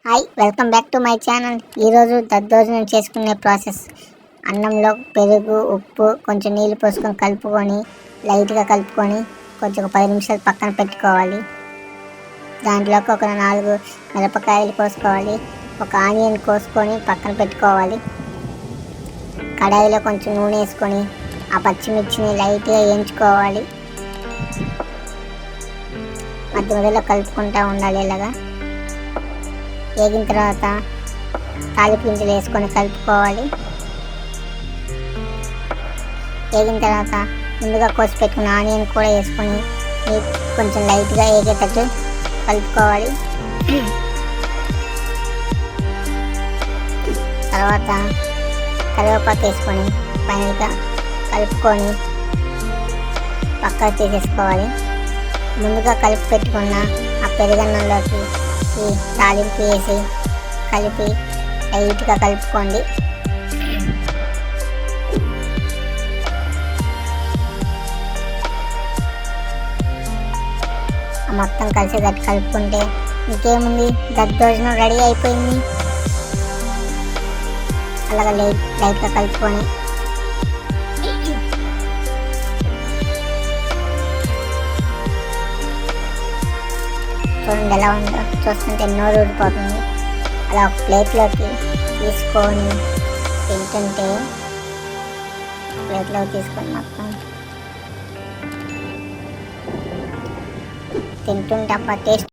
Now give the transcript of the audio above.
Hi, welcome back to my channel. ఈరోజు దద్దోజనం చేసుకునే ప్రాసెస్. అన్నంలో పెరుగు, ఉప్పు, కొంచెం నీళ్ళు పోసుకొని కలుపుకొని లైట్గా కలుపుకొని కొంచెం 10 నిమిషాలు పక్కన పెట్టుకోవాలి. దాంట్లోకి ఒక 4 మిరపకాయలు కోసుకోవాలి. ఒక ఆనియన్ కోసుకొని పక్కన పెట్టుకోవాలి. కడాయిలో కొంచెం నూనె వేసుకొని ఆ పచ్చిమిర్చిని లైట్గా వేయించుకోవాలి. మధ్య మధ్యలో కలుపుకుంటూ ఉండాలి. ఇలాగా వేగిన తర్వాత తాలింపు గింజలు వేసుకొని కలుపుకోవాలి. వేగిన తర్వాత ముందుగా కోసి పెట్టుకున్న ఆనియన్ కూడా వేసుకొని కొంచెం లైట్గా వేగేటట్టు కలుపుకోవాలి. తర్వాత కరివేపాకు వేసుకొని ఫైనల్గా కలుపుకొని పక్కకు తీసేసుకోవాలి. ముందుగా కలిపి పెట్టుకున్న ఆ పెరుగన్నంలోకి ఈ తాలింపు వేసి కలిపి లైట్గా కలుపుకోండి. మొత్తం కలిసేటట్టు కలుపుకుంటే ఇంకేముంది, దద్దోజనం రెడీ అయిపోయింది. అలాగా లైట్గా కలుపుకొని చూడండి ఎలా ఉందో. చూస్తుంటే నోరు ఊడిపోతుంది. అలా ఒక ప్లేట్లోకి తీసుకొని తింటుంటే ప్లేట్లోకి తీసుకొని మొత్తం తింటుంటే అబ్బా టేస్ట్